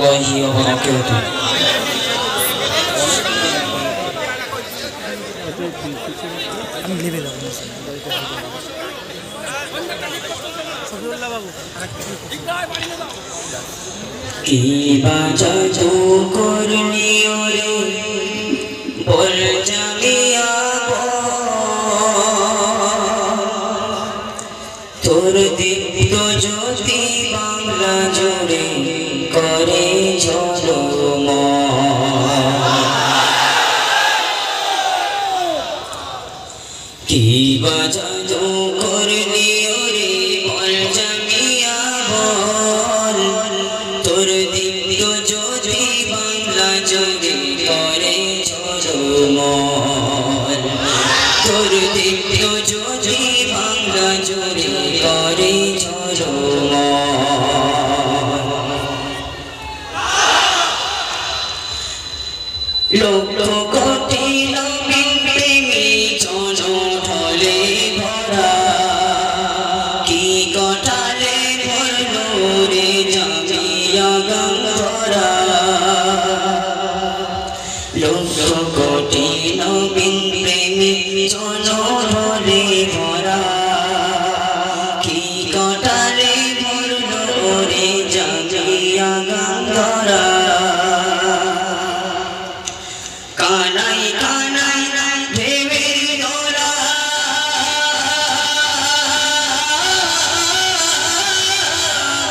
রহমতুল্লাহি ওয়া বারাকাতুহু। কি বাজাতো করনি ওরে বল জামিয়া তোর দীপ্ত জ্যোতি বাংলা জুড়ে করে ঝলমল। কি বাজাতো করনি ওরে বল জামিয়া বল তোর দীপ্ত জ্যোতি বাংলা জুড়ে করে ঝলমল। তোর দীপ্ত জ্যোতি বাংলা জুড়ে করে ঝলমল। লক্ষ কোটি নবীন প্রেমী জনঢলে ভরা কি কটালে ভরলো রে জামিয়া গঙ্গরা। লক্ষ কোটি নবীন প্রেমী জনঢলে ভরা কি কটালে ভরলো রে জামিয়া গঙ্গরা। কানাই কানাই ভেবে নোরা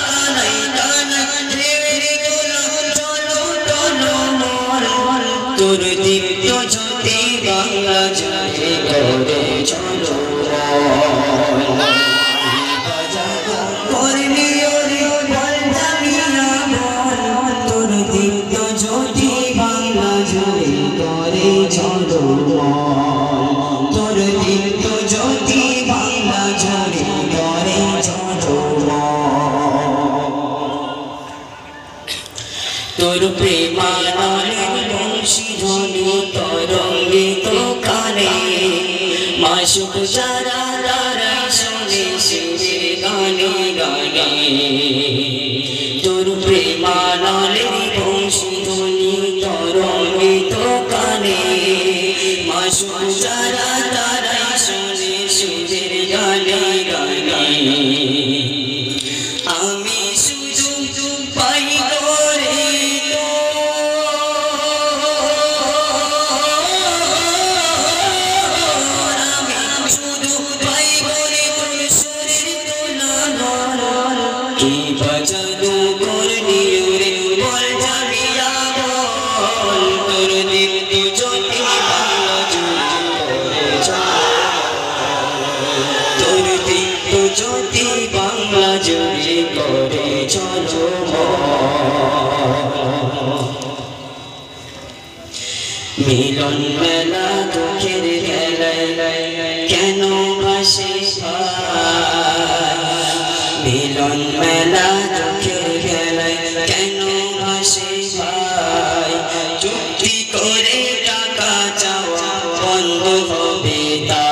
কানাই কানাই ভেবে চলো চলো চলো মল। তোর দীপ্ত জ্যোতি বাংলা জুড়ে করে চলো তোর দীপ্ত জ্যোতি বাংলা জুড়ে করে ঝলমল। তোর দীপ্ত জ্যোতি বাংলা জুড়ে করে ঝলমল। তোর প্রেমানলের বংশীধ্বনি তরঙ্গিত কানে মাসুক যারা তারা শোনে শিবের গানে গানে। তোর প্রেমানলের বংশীধ্বনি তরঙ্গিত কানে মাসুক যারা তারা শোনে শিবের গানে গানে। আমি শুধু পাই করে আমি শুধু পাই করে তোর শরীর তোলা। কি বাজানো করনি ওরে বল জামিয়া বল তোর দীপ্ত জ্যোতি বাংলা জুড়ে করে তোর দীপ্ত জ্যোতি বাংলা জুড়ে করে ঝলমল। মিলন মেলা দুঃখের খেলায় কেন ভাসে মিলন মেলা দুঃখের খেলায় কেন ভাসে ভাই। চুক্তি করে টাকা চাওয়া বন্ধ হবে তা।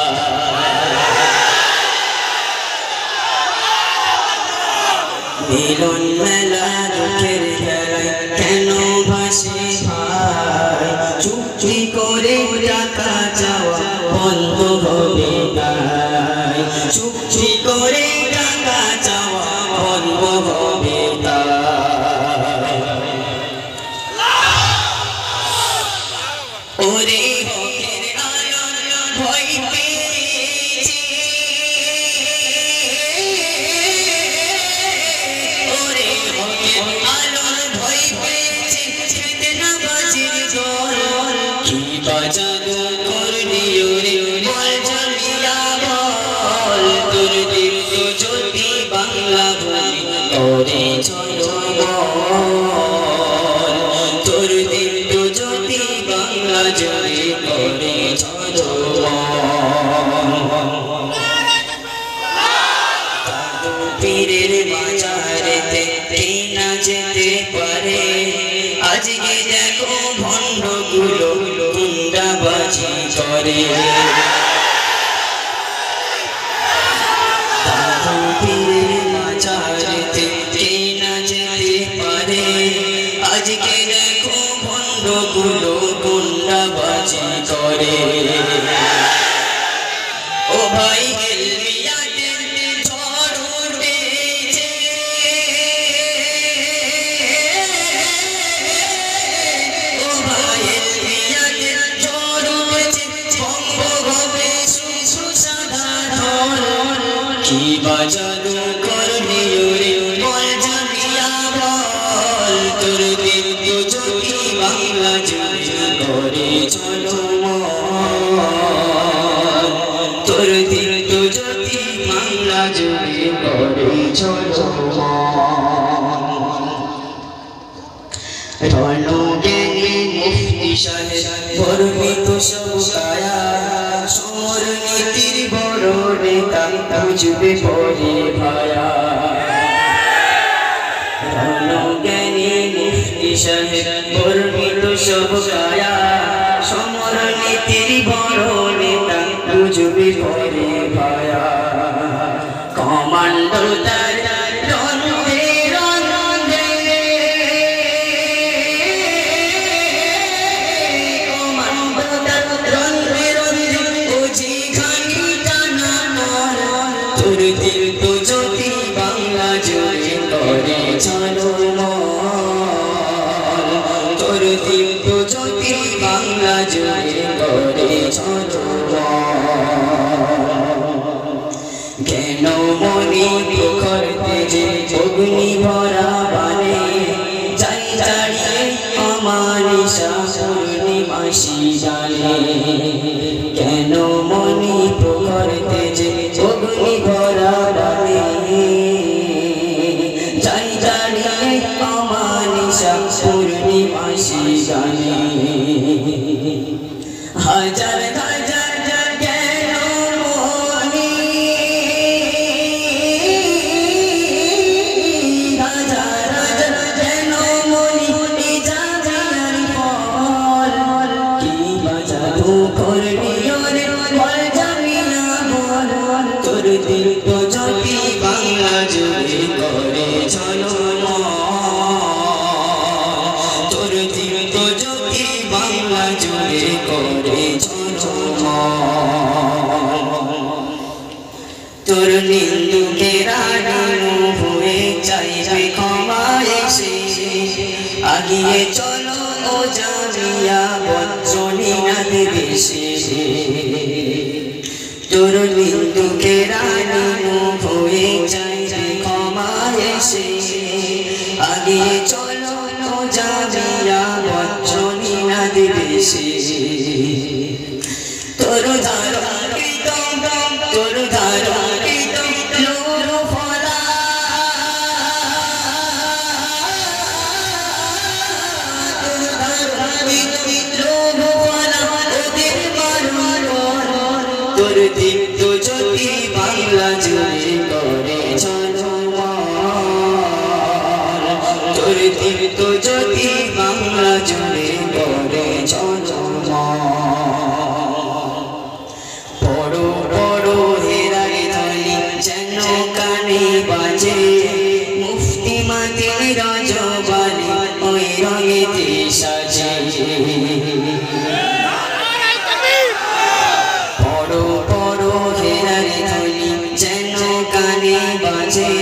মিলন মেলা দুঃখের খেলায় কেন ভাসে ভাই। চুক্তি করে টাকা চাওয়া বন্ধ হবে তাই। চুক্তি করে টাকা চাওয়া বন্ধ হবে তাই। ওরে হকের আলোর ভয় পেয়েছে ওরে হকের আলোর ভয় পেয়েছে বেদনাবাজির দল। কি বাজানো করনি ওরে বল জামিয়া বল তোর দীপ্ত জ্যোতি বাংলা ভূমি করে ঝলমল। তোর দীপ্ত জ্যোতি বাংলা জুড়ে করে ঝলমল। পীরের বাজারেতে কে না যেতে পারে আজকে দেখো ভণ্ডগুলো গুন্ডাবাজি করে। পীরের বাজারেতে কে না যেতে পারে আজকে দেখো ভণ্ডগুলো গুন্ডাবাজি করে। ও ভাই হেলমিয়াদের ঝড় উঠেছে, ও ভাই হেলমিয়াদের ঝড় উঠেছে, ভঙ্গ হবে সুসাধারণ। কি বাজাদু করবি ওরে বল জানিয়া বল, তোর দিব্য জ্যোতি বাংলা জুড়ে করে চলমান, তোর দিব্য জ্যোতি বাংলা জুড়ে করে চলমান। রণজ্ঞানী মুফতি সাহেব বর্ণিত সব কায়া, সমর নীতির বড় নেতা বুঝবে পরে ভায়া। রণজ্ঞানী মুফতি সাহেব বর্ণিত সব কায়া, সমর নীতির বড় নেতা বুঝবে পরে ভায়া। কমান্ডো তার রণে রণে, কমান্ডো তার রণে রণে, ও যেখানে টানা মর, তোর দিব্য জ্যোতি বাংলা জুড়ে করে চলমান, তোর দিব্য জ্যোতি বাংলা জুড়ে করে চলমান। জ্ঞান মনি প্রখর তেজে অগ্নি ভরা বানে, যাই দাঁড়িয়ে অমানিসা পূর্ণিমাসি জানে। জ্ঞান মনি প্রখর তেজে অগ্নি ভরা বানে, যাই দাঁড়িয়ে অমানিসা পূর্ণিমাসি জানে। হাজার হাজার জ্ঞান মনি, হাজার হাজার জ্ঞান মনি জাগার ফল, কি বাজাদু করবি ওরে বল জানিয়া বল, তোর দিব্য জ্যোতি বাংলা জুড়ে করে চলমান, তোর দিব্য জ্যোতি বাংলা জুড়ে করে চলমান। তোর নিন্দুকেরা নিনু হয়ে চাইবে ক্ষমা এসে, আগিয়ে চলো ও জামিয়া বজ্রনীনাথ দেশে। তোর নিন্দুকেরা নিনু হয়ে চাইবে ক্ষমা এসে, আগিয়ে চলো ও জামিয়া বজ্রনীনাথ দেশে। তোর ধারিত তোর ধারিত লোর ফলা, তোর ধারিত লোর ফলা ওদের মারণ, তোর দিব্য জ্যোতি বাংলা জুড়ে করে চলমান, তোর দিব্য জ্যোতি বাংলা জুড়ে করে চলমান। বড় বড় হেরার ধ্বনি যেন কানে বাজে, মুফতি মাতির রাজবাড়ি ওই রঙেতে সাজে। বড় বড় হেরার ধ্বনি যেন কানে বাজে,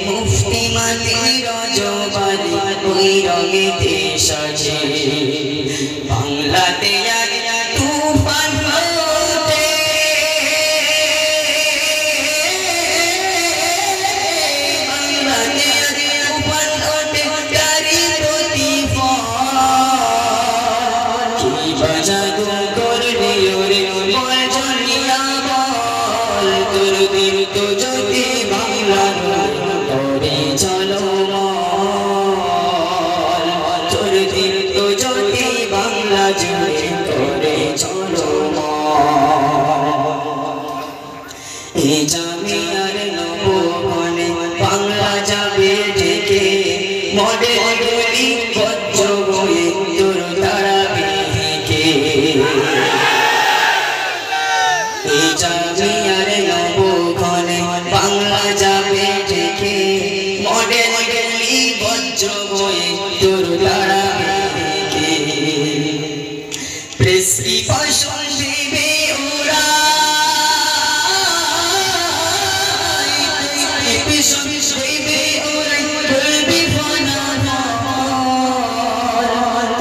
মুফতি মাতির রাজবাড়ি ওই রঙেতে সাজে। বাংলাতে তুফান ওঠে, বাংলাতে তুফান ওঠে তারি প্রতিফল, কি বাজাদু করবি ওরে বল জানিয়া বল, তোর দিব্য জ্যোতি বাংলা করে চলমান, তোর দিব্য জ্যোতি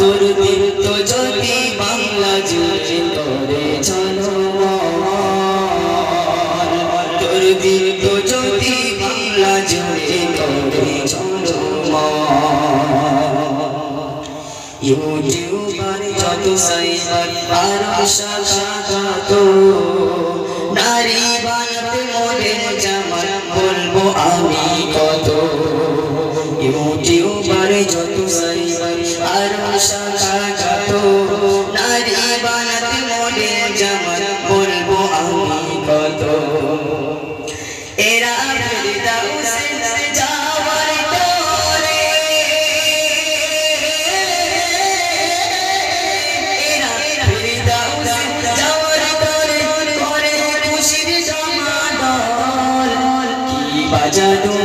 তোর দীপ্ত জ্যোতি বাংলা জুড়ে করে ঝলমল তোর দীপ্ত জ্যোতি বাংলা জুড়ে করে ঝলমল ইউটিউবার যত সাইবার আর শাখাত নারী বানাতে মনের জামার বলবো আমি কত ইউটিউবার যত সাইবার আর শাখাত নারী বানাতে মনের জামার বলবো আমি কত এরা ফেরদাউসে যাওয়ার তরে এরা ফেরদাউসে যাওয়ার তরে করে খুশির জমাডল কি বাজানো